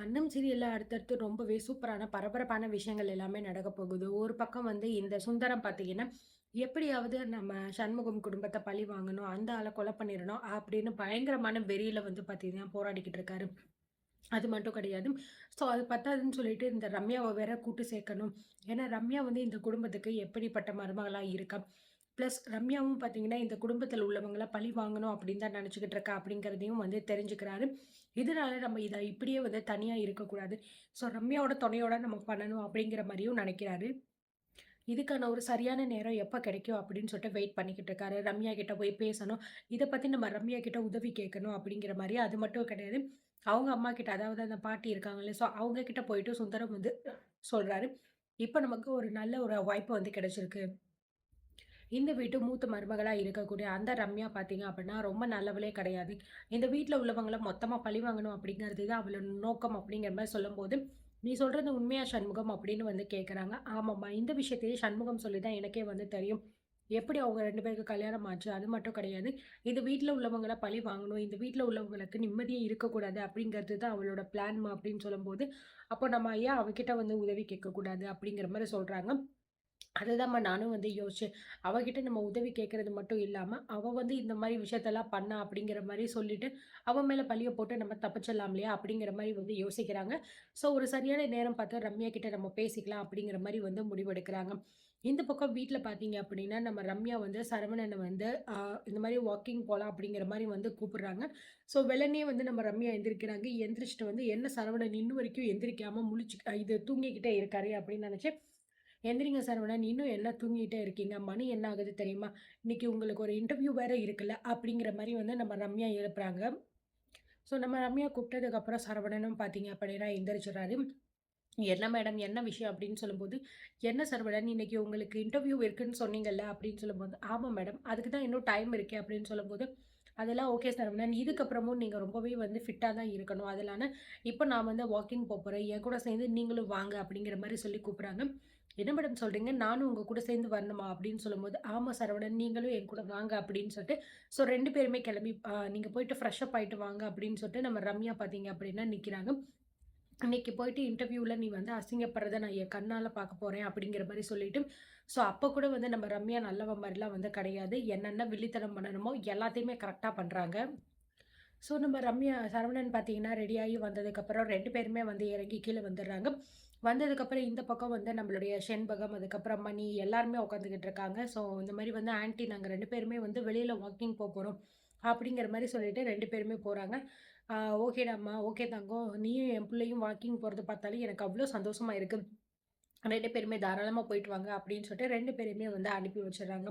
அன்னம் சீரியல்ல அடுத்தடுத்து ரொம்பவே சூப்பரான பரபரப்பான விஷயங்கள் எல்லாமே நடக்க போகுது. ஒரு பக்கம் வந்து இந்த சுந்தரம் பார்த்தீங்கன்னா, எப்படியாவது நம்ம சண்முகம் குடும்பத்த பழி வாங்கணும், அந்த ஆள கொலை பண்ணிறணும் அப்படின்னு பயங்கரமான வெறியில வந்து பார்த்தீங்கன்னா போராடிக்கிட்டு இருக்காரு. அது மட்டும் கிடையாது. ஸோ அது பத்தாதுன்னு சொல்லிட்டு இந்த ரம்யாவ வேற கூட்டு சேர்க்கணும். ஏன்னா ரம்யா வந்து இந்த குடும்பத்துக்கு எப்படிப்பட்ட மருமகளா இருக்கா? பிளஸ் ரம்யாவும் பார்த்தீங்கன்னா, இந்த குடும்பத்தில உள்ளவங்கள பழி வாங்கணும் அப்படின்னு தான் நினச்சுக்கிட்டு இருக்கா அப்படிங்கிறதையும் வந்து தெரிஞ்சுக்கிறாரு. இதனால நம்ம இத இப்படியே வந்து தனியா இருக்கக்கூடாது. ஸோ ரம்யாவோட துணையோட நம்ம பண்ணணும் அப்படிங்கிற மாரியும் நினைக்கிறாரு. இதுக்கான ஒரு சரியான நேரம் எப்ப கிடைக்கும் அப்படின்னு சொல்லிட்டு வெயிட் பண்ணிக்கிட்டு இருக்காரு. ரம்யா கிட்ட போய் பேசணும். இத பத்தி நம்ம ரம்யா கிட்ட உதவி கேட்கணும் அப்படிங்கிற மாரி. அது மட்டும் கிடையாது. அவங்க அம்மா கிட்ட அதாவது அந்த பாட்டி இருக்காங்கல்ல, ஸோ அவங்க கிட்ட போயிட்டு சுந்தரம் வந்து சொல்றாரு. இப்ப நமக்கு ஒரு நல்ல ஒரு வாய்ப்பு வந்து கிடைச்சிருக்கு. இந்த வீட்டு மூத்த மருமகளா இருக்கக்கூடிய அந்த ரம்யா பார்த்தீங்க அப்படின்னா, ரொம்ப நல்லவளே கிடையாது. இந்த வீட்ல உள்ளவங்கள மொத்தமா பழிவாங்கணும் அப்படிங்கிறது தான் அவளோட நோக்கம் அப்படிங்கிற மாரி சொல்லும்போது, "நீ சொல்றது உண்மையா சண்முகம்?" அப்படின்னு வந்து கேட்கறாங்க. "ஆமாம்மா. இந்த விஷயத்தையே சண்முகம் சொல்லி தான் எனக்கே வந்து தெரியும். எப்படி அவங்க 2 பேருக்கு கல்யாணம் ஆச்சு. அது மட்டும் கிடையாது. இந்த வீட்ல உள்ளவங்கள பழி வாங்கணும். இந்த வீட்ல உள்ளவங்களுக்கு நிம்மதியே இருக்கக்கூடாது அப்படிங்கிறது தான் அவளோட பிளான்மா" அப்படின்னு சொல்லும்போது, "அப்போ நம்ம ஏன் அவகிட்ட வந்து உதவி கேட்கக்கூடாது?" அப்படிங்கிற மாரி சொல்றாங்க. அதுதாம்மா நானும் வந்து யோசிச்சேன். அவகிட்ட நம்ம உதவி கேட்கறது மட்டும் இல்லாம, அவ வந்து இந்த மாரி விஷயத்தெல்லாம் பண்ணா அப்படிங்கிற மாரி சொல்லிட்டு, அவ மேல பழிய போட்டு நம்ம தப்பிச்சிடலாம் இல்லையா? அப்படிங்கிற மாரி வந்து யோசிக்கிறாங்க. ஸோ ஒரு சரியான நேரம் பார்த்து ரம்யா கிட்ட நம்ம பேசிக்கலாம் அப்படிங்கிற மாரி வந்து முடிவெடுக்கிறாங்க. இந்த பக்கம் வீட்ல பார்த்தீங்க அப்படின்னா, நம்ம ரம்யா வந்து சரவணன வந்து இந்த மாரி வாக்கிங் போலாம் அப்படிங்கிற மாரி வந்து கூப்பிடுறாங்க. ஸோ வெள்ளனே வந்து நம்ம ரம்யா எந்திரிக்கிறாங்க. எந்திரிச்சுட்டு வந்து, "என்ன சரவணன் இன்னும் வரைக்கும் எந்திரிக்காம முழிச்சு இது தூங்கிக்கிட்டே இருக்காரே" அப்படின்னு நெனச்சு எந்திரிங்க சரவணன். இன்னும் என்ன தூங்கிட்டே இருக்கீங்க? மணி என்ன ஆகுது தெரியுமா? இன்னைக்கு உங்களுக்கு ஒரு இன்டர்வியூ வேற இருக்குல்ல. அப்படிங்கிற மாரி வந்து நம்ம ரம்யா எழுப்புறாங்க. ஸோ நம்ம ரம்யா கூப்பிட்டதுக்கப்புறம் சரவணனும் பார்த்தீங்க அப்படின்னா எந்திரிச்சுறாரு. "என்ன மேடம் என்ன விஷயம்?" அப்படின்னு சொல்லும்போது, "என்ன சரவணன் இன்னைக்கு உங்களுக்கு இன்டர்வியூ இருக்குன்னு சொன்னீங்கல்ல?" அப்படின்னு சொல்லும்போது, "ஆமா மேடம். அதுக்கு தான் இன்னும் டைம் இருக்கே." அப்படின்னு சொல்லும்போது, "அதெல்லாம் ஓகே சரவணன். இதுக்கப்புறமும் நீங்க ரொம்பவே வந்து ஃபிட்டா தான் இருக்கணும். அதனால இப்ப நான் வந்து வாக்கிங் போப்போறேன். என் கூட சேர்ந்து நீங்களும் வாங்க." அப்படிங்கிற மாரி சொல்லி கூப்பிடுறாங்க. "என்ன மேடம் சொல்றீங்க? நானும் உங்க கூட சேர்ந்து வரணுமா?" அப்படின்னு சொல்லும்போது, "ஆமா சரவணன். நீங்களும் என் கூட வாங்க." அப்படின்னு சொல்லிட்டு, ஸோ 2 பேருமே கிளம்பி "நீங்க போயிட்டு ஃப்ரெஷ் அப் ஆயிட்டு வாங்க." அப்படின்னு சொல்லிட்டு நம்ம ரம்யா பார்த்தீங்க அப்படின்னா நிக்கிறாங்க. "இன்னைக்கு போயிட்டு இன்டர்வியூல நீ வந்து அசிங்கப்படுறத நான் என் கண்ணால பார்க்க போறேன்." அப்படிங்கிற மாரி சொல்லிட்டு, ஸோ அப்ப கூட வந்து நம்ம ரம்யா நல்லவ மாரிலாம் வந்து கிடையாது. என்னென்ன வில்லித்தனம் பண்ணணுமோ எல்லாத்தையுமே கரெக்ட்டா பண்றாங்க. ஸோ நம்ம ரம்யா சரவணன் பார்த்தீங்கன்னா, ரெடியாகி வந்ததுக்கப்புறம் 2 பேருமே வந்து இறங்கி கீழ வந்துடுறாங்க. வந்ததுக்கப்புறம் இந்த பக்கம் வந்து நம்மளுடைய செண்பகம், அதுக்கப்புறம் மணி எல்லாருமே உட்காந்துக்கிட்டு இருக்காங்க. ஸோ இந்த மாரி வந்து ஆன்டி நாங்க 2 பேருமே வந்து வெளியில வாக்கிங் போறோம். அப்படிங்கிற மாரி சொல்லிட்டு 2 பேருமே போறாங்க. "ஆ ஓகேடாம்மா, ஓகே தங்கம். நீயும் என் புள்ளையும் வாக்கிங் போறத பார்த்தாலே எனக்கு அவ்ளோ சந்தோஷமா இருக்கு. 2 பேருமே தாராளமா போயிட்டு வாங்க." அப்படின்னு சொல்லிட்டு 2 பேரையுமே வந்து அனுப்பி வச்சுடுறாங்க.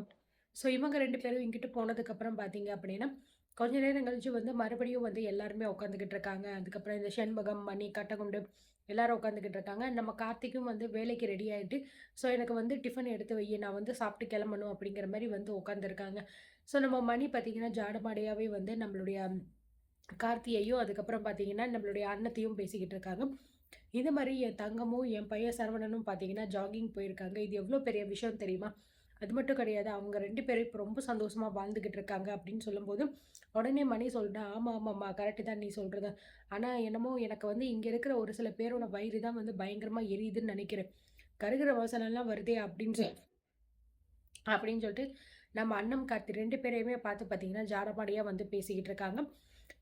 ஸோ இவங்க 2 பேரும் இங்கிட்டு போனதுக்கப்புறம் பார்த்தீங்க அப்படின்னா, கொஞ்ச நேரம் கழிச்சு வந்து மறுபடியும் வந்து எல்லாருமே உட்காந்துக்கிட்டு இருக்காங்க. அதுக்கப்புறம் இந்த செண்பகம், மணி, கட்டகுண்டு எல்லாரும் உட்காந்துக்கிட்டு இருக்காங்க. நம்ம கார்த்திக்கும் வந்து வேலைக்கு ரெடி ஆயிட்டு, ஸோ எனக்கு வந்து டிஃபன் எடுத்து வையி, நான் வந்து சாப்பிட்டு கிளம்பணும் அப்படிங்கிற மாரி வந்து உட்காந்துருக்காங்க. ஸோ நம்ம மணி பார்த்தீங்கன்னா, ஜாடமாடையாவே வந்து நம்மளுடைய கார்த்தியையும், அதுக்கப்புறம் பார்த்தீங்கன்னா, நம்மளுடைய அண்ணத்தையும் பேசிக்கிட்டு இருக்காங்க. இது மாரி என் தங்கமும், என் பையன் சரவணனும் பார்த்தீங்கன்னா, ஜாகிங் போயிருக்காங்க. இது எவ்ளோ பெரிய விஷயம் தெரியுமா? அது மட்டும் கிடையாது. அவங்க 2 பேரும் இப்ப ரொம்ப சந்தோஷமா வாழ்ந்துகிட்டு இருக்காங்க அப்படின்னு சொல்லும்போது, உடனே மணி சொல்றா, "ஆமா, ஆமாம்மா. கரெக்ட்டு தான் நீ சொல்றது. ஆனா என்னமோ எனக்கு வந்து இங்க இருக்கிற ஒரு சில பேரோட வயிறு தான் வந்து பயங்கரமா எரியுதுன்னு நெனைக்கிறேன். கருகுற வாசனைலாம் வருதே" அப்படின்னு சொல்லிட்டு நம்ம அண்ணன், கார்த்தி 2 பேரையுமே பார்த்து பார்த்தீங்கன்னா, ஜாடமாடையா வந்து பேசிக்கிட்டு இருக்காங்க.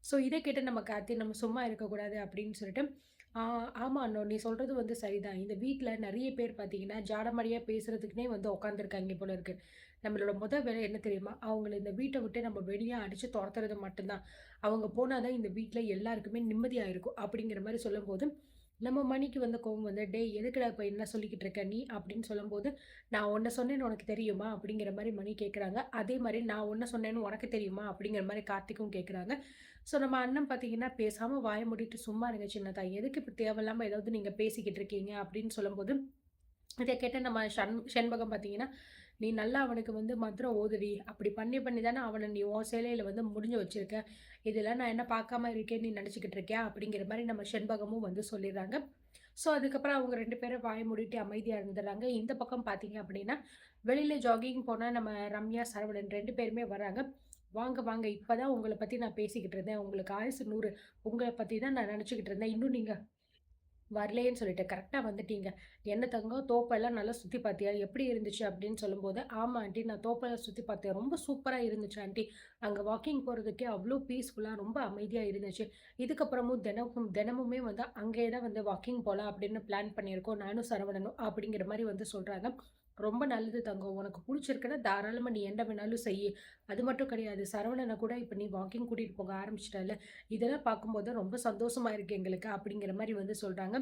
ஸோ இத கேட்டு நம்ம கார்த்தி நம்ம சும்மா இருக்கக்கூடாது அப்படின்னு சொல்லிட்டு, "ஆ ஆமா அண்ணோ நீ சொல்றது வந்து சரிதான். இந்த வீட்ல நெறைய பேர் பார்த்தீங்கன்னா, ஜாடமாடையா பேசுறதுக்குன்னே வந்து உட்காந்துருக்காங்க போல இருக்கு. நம்மளோட வேலை என்ன தெரியுமா? அவங்கள இந்த வீட்ட விட்டு நம்ம வெளிய அடிச்சு தொரத்துறது மட்டும் தான். அவங்க போனா தான் இந்த வீட்ல எல்லாருக்குமே நிம்மதியா இருக்கும்." அப்படிங்கிற மாரி சொல்லும்போது, நம்ம மணிக்கு வந்த கோவம் வந்து, "டேய் எதுக்குடா இப்ப என்ன சொல்லிக்கிட்டு இருக்க நீ?" அப்படின்னு சொல்லும்போது, "நான் உன்ன சொன்னேன்னு உனக்கு தெரியுமா?" அப்படிங்கிற மாரி மணி கேட்குறாங்க. அதே மாரி "நான் உன்ன சொன்னேன்னு உனக்கு தெரியுமா?" அப்படிங்கிற மாரி கார்த்திக்கும் கேட்குறாங்க. ஸோ நம்ம அண்ணன் பார்த்தீங்கன்னா, "பேசாம வாய மூடிட்டு சும்மா இருங்க சின்னதா. எதுக்கு இப்ப தேவையில்லாம ஏதாவது நீங்க பேசிக்கிட்டு இருக்கீங்க?" அப்படின்னு சொல்லும்போது, இத கேட்ட நம்ம செண்பகம் பார்த்தீங்கன்னா, "நீ நல்லா அவனுக்கு வந்து மந்திரம் ஓதுடி. அப்படி பண்ணி பண்ணி தானே அவன நீ உன் சேலையில வந்து முடிஞ்சு வச்சிருக்க. இதெல்லாம் நான் என்ன பார்க்காம இருக்கேன்னு நீ நெனச்சுக்கிட்டு இருக்கியா?" அப்படிங்கிற மாரி நம்ம செண்பகமும் வந்து சொல்லிர்றாங்க. ஸோ அதுக்கப்புறம் அவங்க 2 பேரும் வாய மூடிட்டு அமைதியா இருந்துர்றாங்க. இந்த பக்கம் பார்த்தீங்க அப்படின்னா, வெளியில ஜாகிங் போன நம்ம ரம்யா, சரவணன் 2 பேருமே வராங்க. "வாங்க, வாங்க. இப்ப தான் உங்கள பத்தி நான் பேசிக்கிட்டு இருந்தேன். உங்களுக்கு ஆயுசு 100. உங்கள பத்தி தான் நான் நெனச்சுக்கிட்டு இருந்தேன். இன்னும் நீங்க வரலேன்னு சொல்லிட்டு கரெக்ட்டா வந்துட்டீங்க. "என்ன தங்கம் தோப்பெல்லாம் நல்லா சுத்தி பார்த்தியா? எப்படி இருந்துச்சு?" அப்படின்னு சொல்லும்போது, "ஆமா ஆன்ட்டி நான் தோப்பெல்லாம் சுத்தி பார்த்தேன். ரொம்ப சூப்பரா இருந்துச்சு ஆன்ட்டி. அங்க வாக்கிங் போறதுக்கே அவ்ளோ பீஸ்ஃபுல்லா ரொம்ப அமைதியா இருந்துச்சு. இதுக்கப்புறமும் தினமுமே வந்து அங்கேயே தான் வந்து வாக்கிங் போலாம் அப்படின்னு பிளான் பண்ணியிருக்கோம். நானும் சரவணனும்." அப்படிங்கிற மாரி வந்து சொல்றாங்க. "ரொம்ப நல்லது தங்கம். உனக்கு புடிச்சிருக்குன்னா தாராளமா நீ என்ன வேணாலும் செய்யி. அது மட்டும் கிடையாது. சரவணன கூட இப்ப நீ வாக்கிங் கூட்டிட்டு போக ஆரம்பிச்சுட்டல்ல. இதெல்லாம் பார்க்கும்போது ரொம்ப சந்தோஷமா இருக்கு எங்களுக்கு." அப்படிங்கிற மாரி வந்து சொல்றாங்க.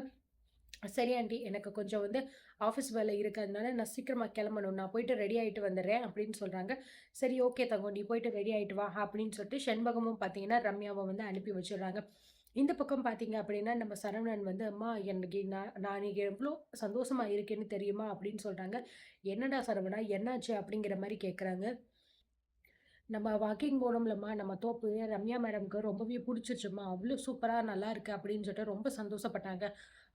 சரி ஆன்டி. எனக்கு கொஞ்சம் வந்து ஆஃபீஸ் வேலை இருக்கு. அதனால நான் சீக்கிரமா கெளம்பணும். நான் போயிட்டு ரெடி ஆயிட்டு வந்துர்றேன் அப்படின்னு சொல்றாங்க. சரி ஓகே தங்கம். நீ போயிட்டு ரெடி ஆயிட்டு வா அப்படின்னு சொல்லிட்டு செண்பகமும் பார்த்தீங்கன்னா, ரம்யாவ வந்து அனுப்பி வச்சுடுறாங்க. இந்த பக்கம் பார்த்தீங்க அப்படின்னா, நம்ம சரவணன் வந்து, "அம்மா எனக்கு நான் இன்னைக்கு எவ்ளோ சந்தோஷமா இருக்கேன்னு தெரியுமா?" அப்படின்னு சொல்றாங்க. "என்னடா சரவணா என்னாச்சு?" அப்படிங்கிற மாரி கேட்கறாங்க. நம்ம வாக்கிங் போனோம்லம்மா, நம்ம தோப்பு ரம்யா மேடம்க்கு ரொம்பவே புடிச்சிருச்சும்மா. அவ்ளோ சூப்பரா நல்லாருக்கு அப்படின்னு சொல்லிட்டு ரொம்ப சந்தோஷப்பட்டாங்க.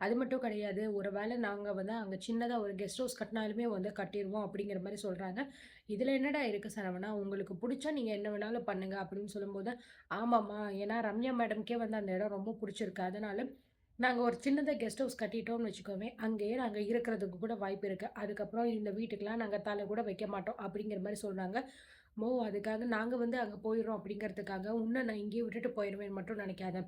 அது மட்டும் கிடையாது, ஒரு வேள நாங்க வந்து அங்க சின்னதா ஒரு கெஸ்ட் ஹவுஸ் கட்டினாலுமே வந்து கட்டிருவோம் அப்படிங்கிற மாரி சொல்றாங்க. "இதுல என்னடா இருக்கு சரவணா? உங்களுக்கு புடிச்சா நீங்க என்ன வேணாலும் பண்ணுங்க" அப்படின்னு சொல்லும்போது, "ஆமாம்மா, ஏன்னா ரம்யா மேடம்க்கே வந்து அந்த இடம் ரொம்ப புடிச்சிருக்கு. அதனால நாங்க ஒரு சின்னதா கெஸ்ட் ஹவுஸ் கட்டிட்டோம்னு வச்சுக்கோவேன், அங்கேயே நாங்க இருக்கிறதுக்கு கூட வாய்ப்பு இருக்கு. அதுக்கப்புறம் இந்த வீட்டுக்குலாம் நாங்க கால கூட வைக்க மாட்டோம்" அப்படிங்கிற மாரி சொல்றாங்க. அதுக்காக நாங்க வந்து அங்க போயிர்றோம் அப்படிங்கிறதுக்காக, உன்ன நான் இங்கேயே விட்டுட்டு போயிருவேன்னு மட்டும் நெனைக்காத.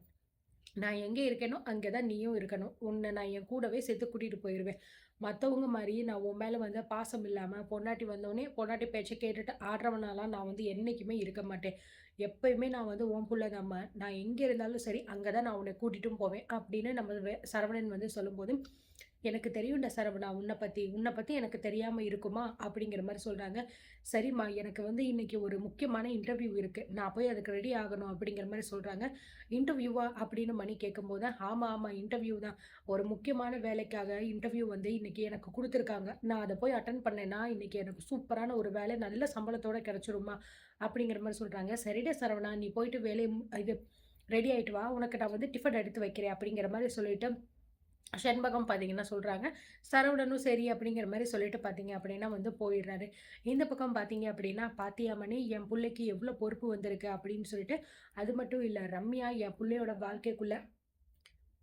நான் எங்க இருக்கேனோ, அங்க தான் நீயும் இருக்கணும். உன்ன நான் என் கூடவே சேர்த்து கூட்டிட்டு போயிருவேன். மத்தவங்க மாரி நான் உன் மேல வந்து பாசம் இல்லாம, பொண்டாட்டி வந்தோனே பொண்டாட்டி பேச்ச கேட்டுட்டு ஆடுறவனாலாம் நான் வந்து என்னைக்குமே இருக்க மாட்டேன். எப்பயுமே நான் வந்து உன் புள்ள தாம்மா. நான் எங்க இருந்தாலும் சரி, அங்க தான் நான் உன்ன கூட்டிட்டும் போவேன். அப்படின்னு நம்ம சரவணன் வந்து சொல்லும்போது, எனக்கு தெரியும்டா சரவணா உன்ன பத்தி எனக்கு தெரியாம இருக்குமா? அப்படிங்கிற மாரி சொல்றாங்க. சரிம்மா, எனக்கு வந்து இன்னைக்கு ஒரு முக்கியமான இன்டர்வியூ இருக்கு. நான் போய் அதுக்கு ரெடி ஆகணும் அப்படிங்கிற மாரி சொல்றாங்க. இன்டர்வியூவா? அப்படின்னு மணி கேட்கும்போது, ஆமா, ஆமா இன்டர்வியூ தான். ஒரு முக்கியமான வேலைக்காக இன்டர்வியூ வந்து இன்னைக்கு எனக்கு குடுத்துருக்காங்க. நான் அத போய் அட்டெண்ட் பண்ணேன்னா, இன்னைக்கு எனக்கு சூப்பரான ஒரு வேலை நல்ல சம்பளத்தோட கிடைச்சிரும்மா, அப்படிங்கிற மாரி சொல்றாங்க. சரிடா சரவணா, நீ போயிட்டு வேலைய இது ரெடி ஆயிட்டு வா. உனக்கு நான் வந்து டிஃபன் எடுத்து வைக்கிறேன் அப்படிங்கிற மாரி சொல்லிட்டு செண்பகம் பார்த்தீங்கன்னா சொல்றாங்க. சரவணனும் சரி அப்படிங்கிற மாரி சொல்லிட்டு பார்த்தீங்க அப்படின்னா வந்து போயிடுறாரு. இந்த பக்கம் பார்த்தீங்க அப்படின்னா, "பாத்தியா மணி என் புள்ளைக்கு எவ்ளோ பொறுப்பு வந்திருக்கு" அப்படின்னு சொல்லிட்டு, அது மட்டும் இல்ல ரம்யா என் புள்ளையோட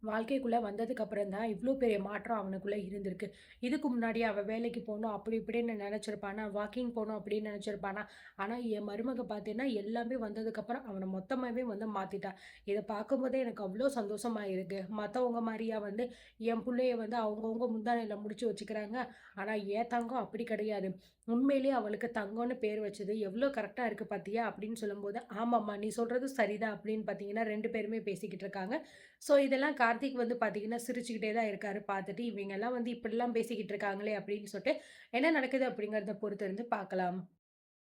வாழ்க்கைக்குள்ள வந்ததுக்கு அப்புறம் தான் இவ்ளோ பெரிய மாற்றம் அவனுக்குள்ள இருந்திருக்கு. இதுக்கு முன்னாடி அவன் வேலைக்கு போணும் அப்படி இப்படின்னு நெனச்சிருப்பானா, வாக்கிங் போணும் அப்படின்னு நெனச்சிருப்பானா, ஆனா என் மருமக பார்த்தீன்னா எல்லாமே வந்ததுக்கப்புறம் அவன மொத்தமாவே வந்து மாத்திட்டா. இத பார்க்கும்போதே எனக்கு அவ்ளோ சந்தோஷமா இருக்கு. மத்தவங்க மாரியா வந்து என் புள்ளைய வந்து அவங்கவங்க முந்தானையில முடிச்சு வச்சுக்கிறாங்க. ஆனா என் தங்கம் அப்படி கிடையாது. உண்மையிலேயே அவளுக்கு தங்கம்னு பேர் வச்சது எவ்ளோ கரெக்ட்டா இருக்கு பார்த்தியா? அப்படின்னு சொல்லும்போது, ஆமாம்மா நீ சொல்றது சரிதான் அப்படின்னு பார்த்தீங்கன்னா 2 பேருமே பேசிக்கிட்டு இருக்காங்க. ஸோ, இதெல்லாம் கார்த்திக் வந்து பார்த்தீங்கன்னா, சிரிச்சுக்கிட்டே தான் இருக்காரு பார்த்துட்டு. இவங்கலாம் வந்து இப்படிலாம் பேசிக்கிட்டு இருக்காங்களே அப்படின்னு சொல்லிட்டு, என்ன நடக்குது அப்படிங்கிறத பொறுத்திருந்து பார்க்கலாம்.